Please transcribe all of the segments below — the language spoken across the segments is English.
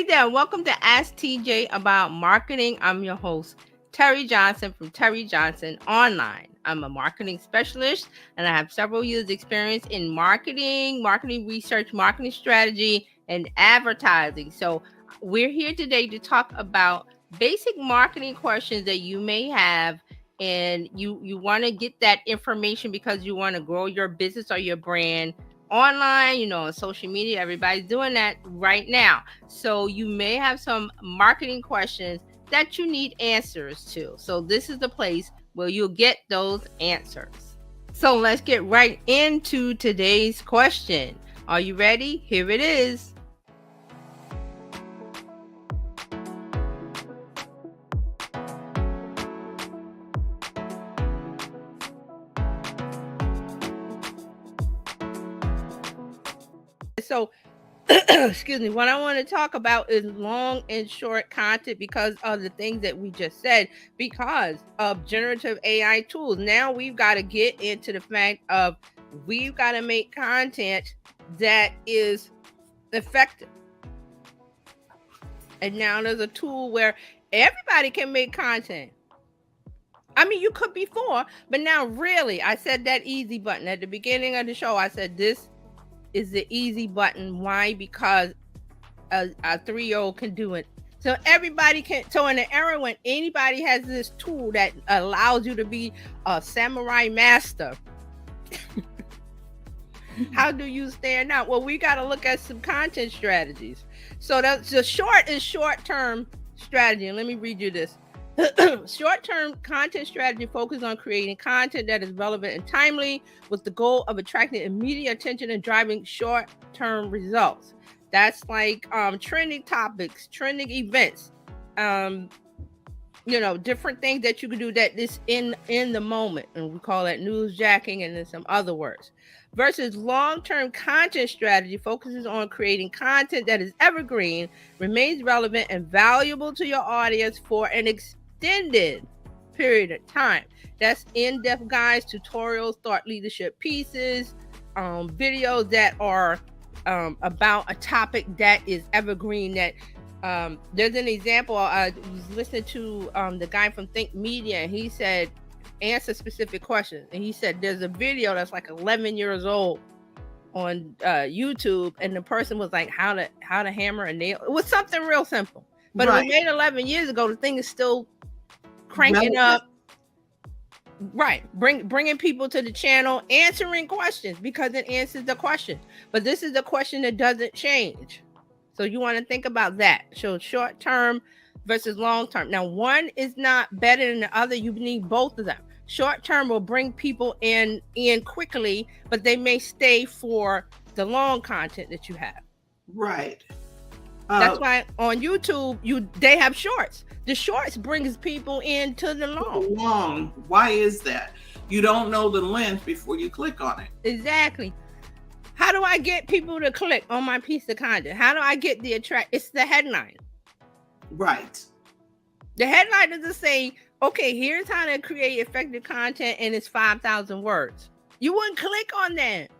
Hey there, welcome to Ask TJ About Marketing. I'm your host, Terry Johnson from Terry Johnson Online. I'm a marketing specialist and I have several years' experience in marketing research, marketing strategy, and advertising. So, we're here today to talk about basic marketing questions that you may have, and you want to get that information because you want to grow your business or your brand online, on social media. Everybody's doing that right now. So you may have some marketing questions that you need answers to. So this is the place where you'll get those answers. So let's get right into today's question. Are you ready? Here it is. So excuse me, what I want to talk about is long and short content because of the things that we just said, because of generative AI tools. Now we've got to get into the fact of we've got to make content that is effective. And now there's a tool where everybody can make content. I mean, you could before, but now really, I said that easy button at the beginning of the show. I said this is the easy button. Why? Because a 3-year-old can do it. So everybody can. So in the era when anybody has this tool that allows you to be a samurai master, how do you stand out? Well, we got to look at some content strategies. So the short is short-term strategy. And let me read you this. Short-term content strategy focuses on creating content that is relevant and timely with the goal of attracting immediate attention and driving short-term results. That's like trending topics, trending events, different things that you can do that is in the moment. And we call that newsjacking and then some other words. Versus long-term content strategy focuses on creating content that is evergreen, remains relevant and valuable to your audience for an extended period of time. That's in-depth guides, tutorials, thought leadership pieces, videos that are about a topic that is evergreen. That there's an example. I was listening to the guy from Think Media, and he said answer specific questions, and he said there's a video that's like 11 years old on YouTube, and the person was like how to hammer a nail. It was something real simple, but It was made 11 years ago. The thing is still cranking up. Right, bringing people to the channel, answering questions because it answers the question. But this is the question that doesn't change. So you want to think about that. So short term versus long term. Now, one is not better than the other. You need both of them. Short term will bring people in quickly, but they may stay for the long content that you have. Right. That's why on YouTube they have shorts. The shorts brings people into the long. Why is that? You don't know the length before you click on it. Exactly. How do I get people to click on my piece of content? How do I get the attract? It's the headline. Right. The headline doesn't say, okay, here's how to create effective content and it's 5,000 words. You wouldn't click on that.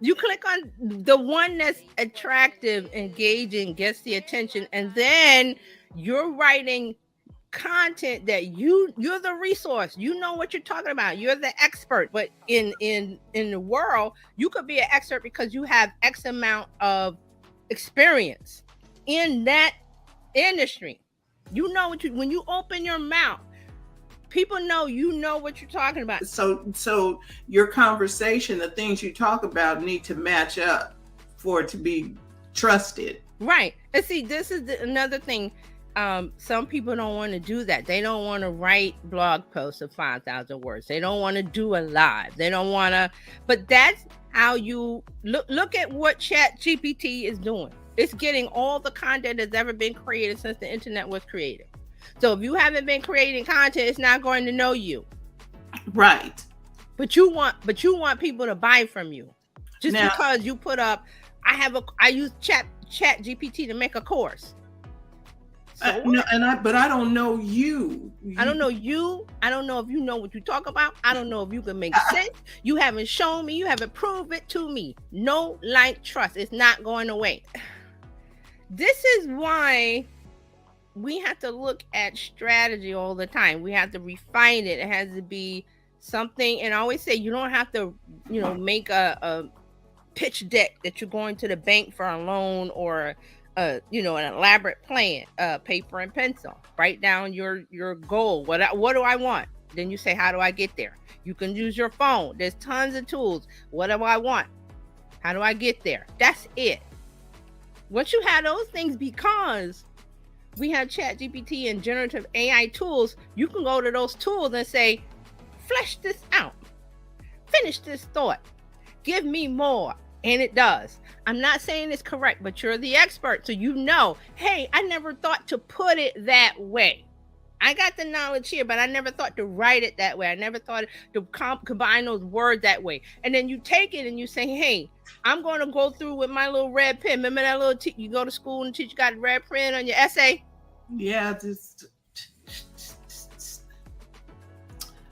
You click on the one that's attractive, engaging, gets the attention, and then you're writing content that you're the resource. You know what you're talking about. You're the expert. But in the world, you could be an expert because you have X amount of experience in that industry. You know when you open your mouth, people know you know what you're talking about. So your conversation, the things you talk about need to match up for it to be trusted. Right. And see, this is another thing. Some people don't want to do that. They don't want to write blog posts of 5,000 words. They don't want to do a live. They don't want to, but that's how you look at what ChatGPT is doing. It's getting all the content that's ever been created since the internet was created. So if you haven't been creating content, it's not going to know you. Right. But you want people to buy from you. Just now, because you put up, I use ChatGPT to make a course. So but I don't know you. I don't know you. I don't know if you know what you talk about. I don't know if you can make sense. You haven't shown me. You haven't proved it to me. No, like, trust. It's not going away. This is why we have to look at strategy all the time. We have to refine it. It has to be something, and I always say you don't have to, make a pitch deck that you're going to the bank for a loan, or an elaborate plan, paper and pencil. Write down your goal. What do I want? Then you say, how do I get there? You can use your phone. There's tons of tools. What do I want? How do I get there? That's it. Once you have those things, because we have ChatGPT and generative AI tools, you can go to those tools and say, flesh this out. Finish this thought. Give me more. And it does. I'm not saying it's correct, but you're the expert. So hey, I never thought to put it that way. I got the knowledge here, but I never thought to write it that way. I never thought to combine those words that way. And then you take it and you say, hey, I'm going to go through with my little red pen. Remember that little you go to school and teacher got a red pen on your essay? Yeah, just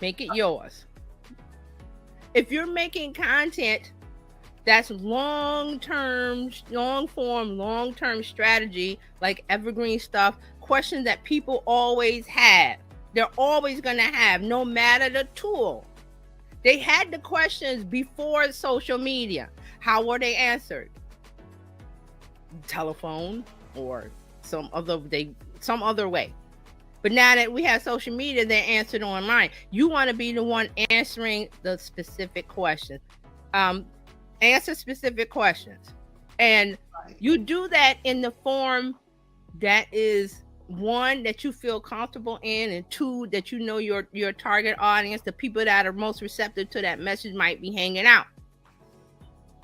make it yours. If you're making content that's long-term, long-form, long-term strategy, like evergreen stuff, questions that people always have, they're always going to have, no matter the tool. They had the questions before social media. How were they answered? Telephone or some other way. But now that we have social media, they're answered online. You want to be the one answering the specific questions. Answer specific questions. And you do that in the form that is, one, that you feel comfortable in, and two, that your target audience, the people that are most receptive to that message, might be hanging out.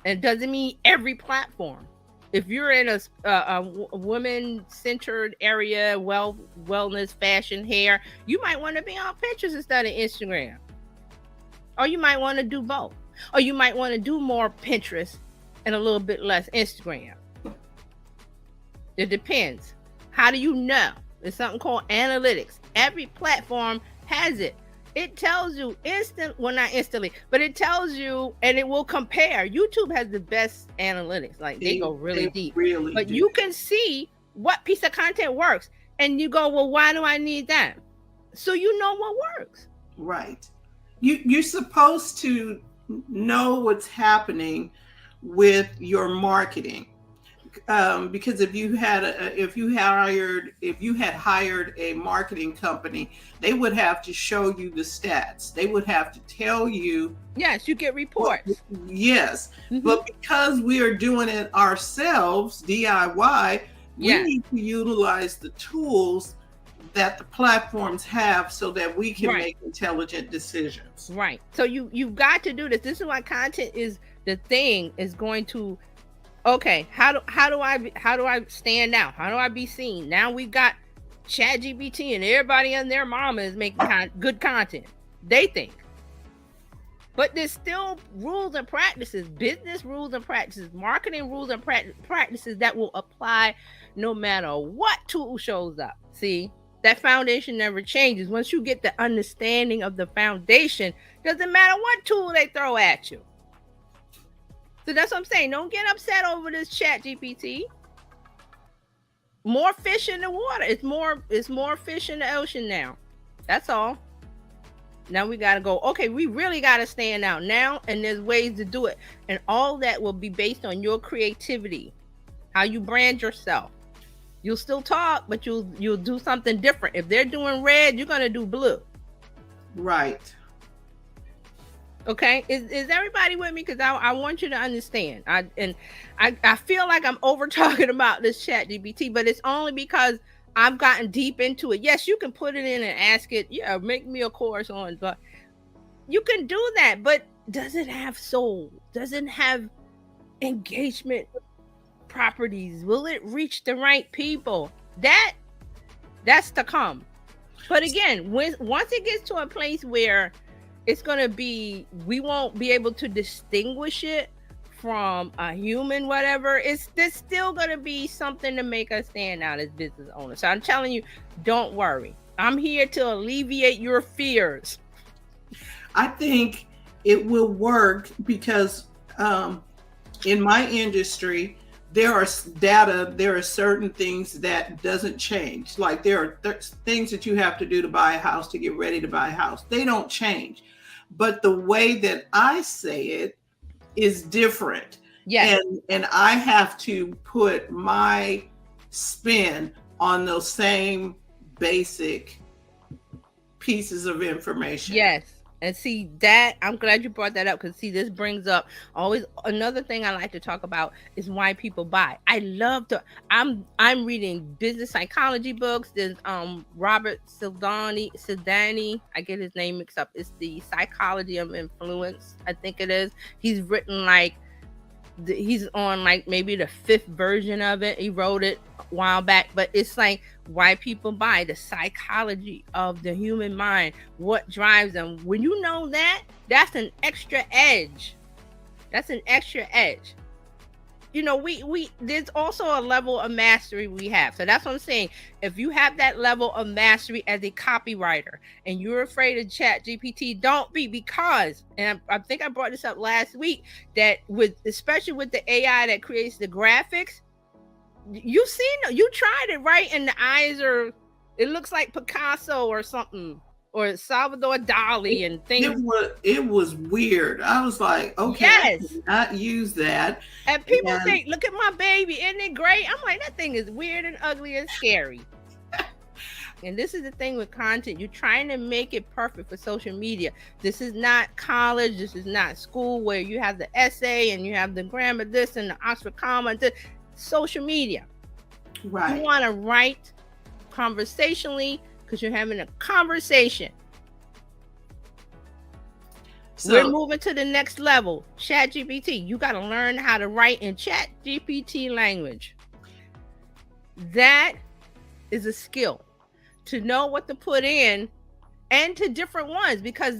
And it doesn't mean every platform. If you're in a woman-centered area, wellness, fashion, hair, you might want to be on Pinterest instead of Instagram. Or you might want to do both. Or you might want to do more Pinterest and a little bit less Instagram. It depends. How do you know? There's something called analytics. Every platform has it. It tells you not instantly, but it tells you, and it will compare. YouTube has the best analytics. Like they go really deep. But do. You can see what piece of content works. And you go, well, why do I need that? So you know what works. Right. You're supposed to know what's happening with your marketing. Because if you had hired a marketing company, they would have to show you the stats. They would have to tell you. Yes, you get reports. Yes, but because we are doing it ourselves, DIY, we need to utilize the tools that the platforms have so that we can make intelligent decisions. Right. So you've got to do this. This is why content is the thing is going to. Okay, how do I stand out? How do I be seen? Now we've got ChatGPT and everybody and their mama is making good content. They think. But there's still rules and practices, business rules and practices, marketing rules and practices that will apply no matter what tool shows up. See, that foundation never changes. Once you get the understanding of the foundation, doesn't matter what tool they throw at you. So that's what I'm saying. Don't get upset over this ChatGPT. More fish in the water. It's more fish in the ocean now. That's all. Now we got to go, okay, we really got to stand out now, and there's ways to do it. And all that will be based on your creativity, how you brand yourself. You'll still talk, but you'll do something different. If they're doing red, you're going to do blue. Right. Okay, is everybody with me? Because I want you to understand. I feel like I'm over talking about this ChatGPT, but it's only because I've gotten deep into it. Yes, you can put it in and ask it, make me a course on, but you can do that. But does it have soul? Does it have engagement properties? Will it reach the right people? That's to come. But again, once it gets to a place where it's going to be, we won't be able to distinguish it from a human, whatever. There's still going to be something to make us stand out as business owners. So I'm telling you, don't worry. I'm here to alleviate your fears. I think it will work because in my industry, there are data, there are certain things that doesn't change. Like there are things that you have to do to buy a house, to get ready to buy a house. They don't change. But the way that I say it is different. Yes. And I have to put my spin on those same basic pieces of information. Yes. And see that, I'm glad you brought that up, because see, this brings up always another thing I like to talk about is why people buy. I love to, I'm reading business psychology books. There's Robert Cialdini, I get his name mixed up. It's The Psychology of Influence, I think it is. He's written like, he's on like maybe the 5th version of it. He wrote it a while back, but it's like why people buy, the psychology of the human mind, what drives them. When you know that, that's an extra edge. That's an extra edge. You know, we there's also a level of mastery we have. So that's what I'm saying. If you have that level of mastery as a copywriter and you're afraid of ChatGPT, don't be, because, and I think I brought this up last week, that especially with the AI that creates the graphics, you tried it, right? And the eyes it looks like Picasso or something, or Salvador Dali and things. It was weird. I was like, okay, yes, I cannot use that. And people think, look at my baby, isn't it great? I'm like, that thing is weird and ugly and scary. And this is the thing with content. You're trying to make it perfect for social media. This is not college. This is not school where you have the essay and you have the grammar, this and the Oxford comma. Social media. Right. You want to write conversationally, because you're having a conversation. So we're moving to the next level. ChatGPT. You got to learn how to write in ChatGPT language. That is a skill, to know what to put in, and to different ones, because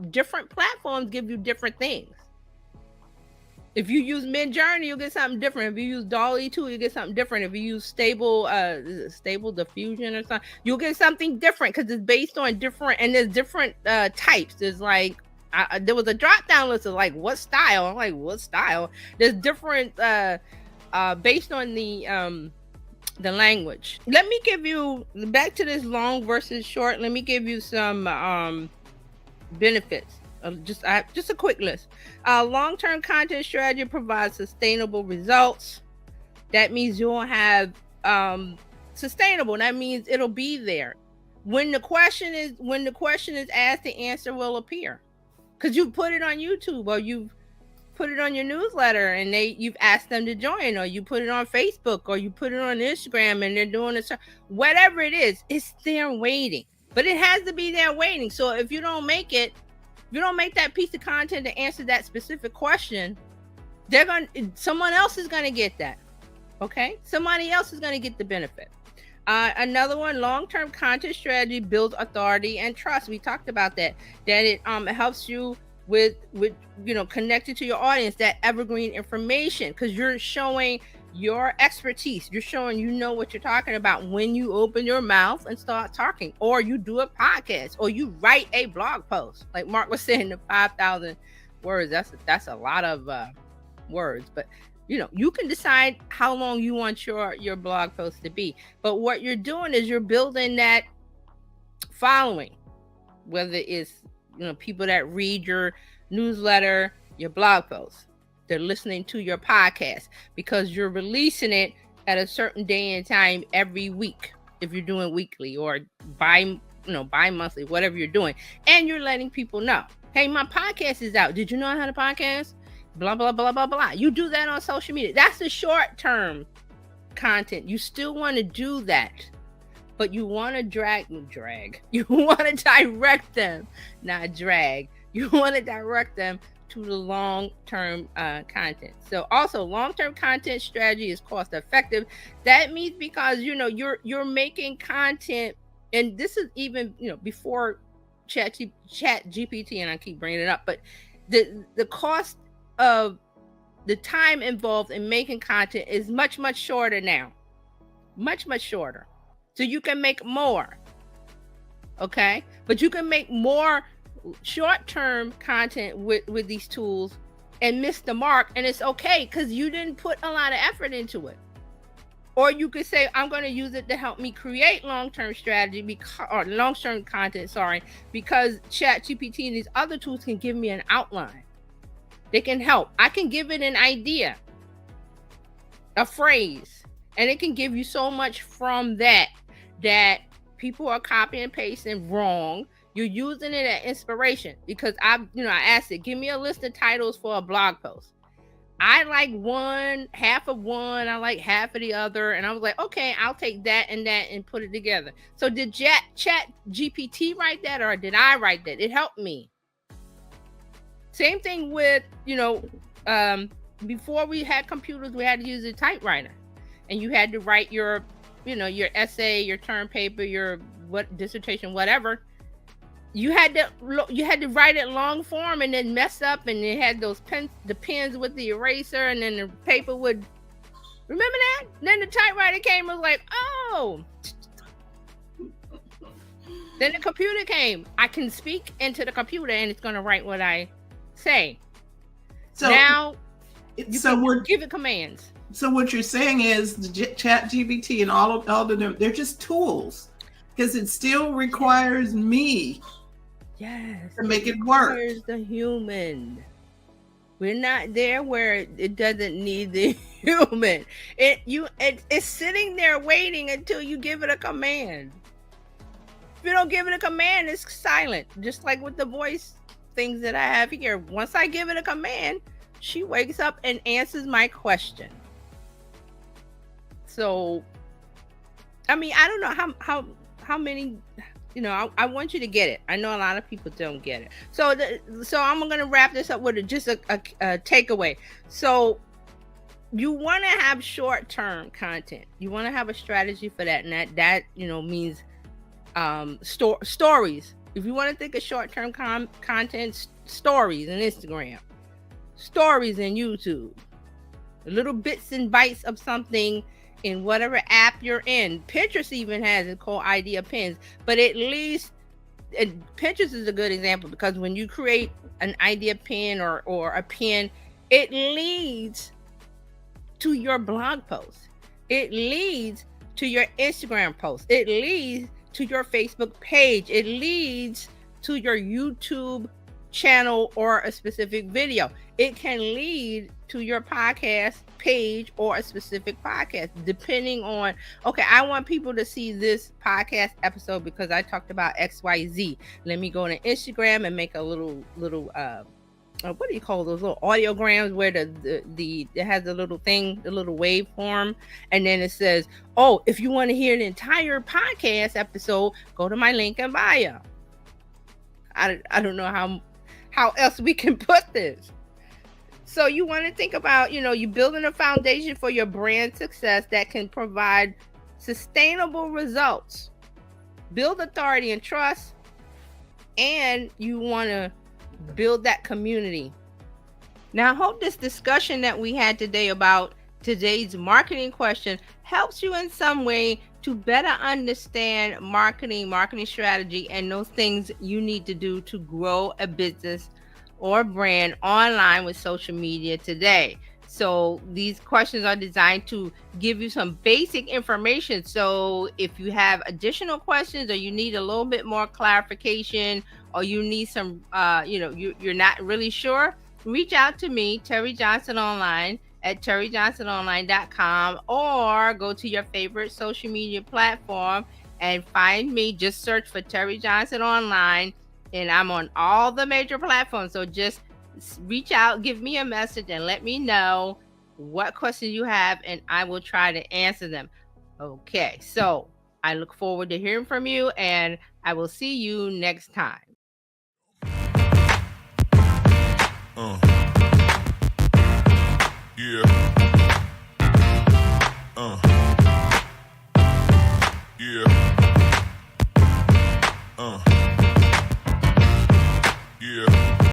different platforms give you different things. If you use Midjourney, you'll get something different. If you use DALL-E 2, you get something different. If you use Stable Diffusion or something, you'll get something different, because it's based on different, and there's different types. There's like, there was a drop down list of like, what style? I'm like, what style? There's different based on the language. Let me give you, back to this long versus short, let me give you some benefits. Just a quick list. Long-term content strategy provides sustainable results. That means you'll have sustainable. That means it'll be there. When the question is asked, the answer will appear, because you put it on YouTube, or you've put it on your newsletter and you've asked them to join, or you put it on Facebook, or you put it on Instagram and they're doing it. Whatever it is, it's there waiting. But it has to be there waiting. So if you don't make that piece of content to answer that specific question, someone else is going to get that. Okay? Somebody else is going to get the benefit. Another one, long-term content strategy builds authority and trust. We talked about that it helps you with connected to your audience, that evergreen information, because you're showing your expertise. You're showing what you're talking about when you open your mouth and start talking, or you do a podcast, or you write a blog post. Like Mark was saying, the 5,000 words, that's a lot of words, but you can decide how long you want your blog post to be. But what you're doing is you're building that following, whether it's people that read your newsletter, your blog post, they're listening to your podcast, because you're releasing it at a certain day and time every week, if you're doing weekly or bi-monthly, whatever you're doing. And you're letting people know, hey, my podcast is out. Did you know I had a podcast? Blah, blah, blah, blah, blah. You do that on social media. That's the short-term content. You still want to do that, but you want to drag. You want to direct them, not drag. You want to direct them to the long-term content. So also, long-term content strategy is cost-effective. That means because you're making content, and this is even before ChatGPT, and I keep bringing it up, but the cost of the time involved in making content is much shorter now, much shorter. So you can make more, okay? But you can make more short-term content with these tools and miss the mark, and it's okay because you didn't put a lot of effort into it. Or you could say, I'm going to use it to help me create long-term strategy or long-term content, because ChatGPT and these other tools can give me an outline. They can help. I can give it an idea, a phrase, and it can give you so much from that people are copying and pasting wrong. You're using it as inspiration, because I asked it, give me a list of titles for a blog post. I like half of one, I like half of the other. And I was like, okay, I'll take that and put it together. So did ChatGPT write that, or did I write that? It helped me. Same thing with, before we had computers, we had to use a typewriter. And you had to write your essay, your term paper, your dissertation, whatever. You had to write it long form and then mess up, and it had those pens with the eraser, and then the paper would, remember that? Then the typewriter came and was like, oh. Then the computer came. I can speak into the computer and it's going to write what I say. So now we're give it commands. So what you're saying is the ChatGPT and all of them, they're just tools, because it still requires me. Yes, to make it work. Where's the human? We're not there where it doesn't need the human. It's sitting there waiting until you give it a command. If you don't give it a command, it's silent. Just like with the voice things that I have here. Once I give it a command, she wakes up and answers my question. So, I mean, I don't know how many. I want you to get it. I know a lot of people don't get it. So I'm going to wrap this up with just a takeaway. So you want to have short-term content. You want to have a strategy for that. And that means stories. If you want to think of short-term content, stories on Instagram, stories in YouTube, little bits and bites of something in whatever app you're in. Pinterest even has it called idea pins, but at least Pinterest is a good example, because when you create an idea pin or a pin, it leads to your blog post. It leads to your Instagram post. It leads to your Facebook page. It leads to your YouTube channel or a specific video. It can lead to your podcast page or a specific podcast, depending on, okay, I want people to see this podcast episode because I talked about XYZ. Let me go on Instagram and make a little what do you call those little audiograms where it has the little thing, the little waveform, and then it says, oh, if you want to hear an entire podcast episode, go to my link in bio. I don't know how else we can put this. So you want to think about, you building a foundation for your brand success that can provide sustainable results, build authority and trust, and you want to build that community. Now, I hope this discussion that we had today about today's marketing question helps you in some way to better understand marketing strategy, and those things you need to do to grow a business or brand online with social media today. So these questions are designed to give you some basic information. So if you have additional questions, or you need a little bit more clarification, or you need some, you're not really sure, reach out to me, Terry Johnson Online, at terryjohnsononline.com, or go to your favorite social media platform and find me. Just search for Terry Johnson Online, and I'm on all the major platforms. So just reach out, give me a message, and let me know what questions you have, and I will try to answer them. Okay, so I look forward to hearing from you, and I will see you next time.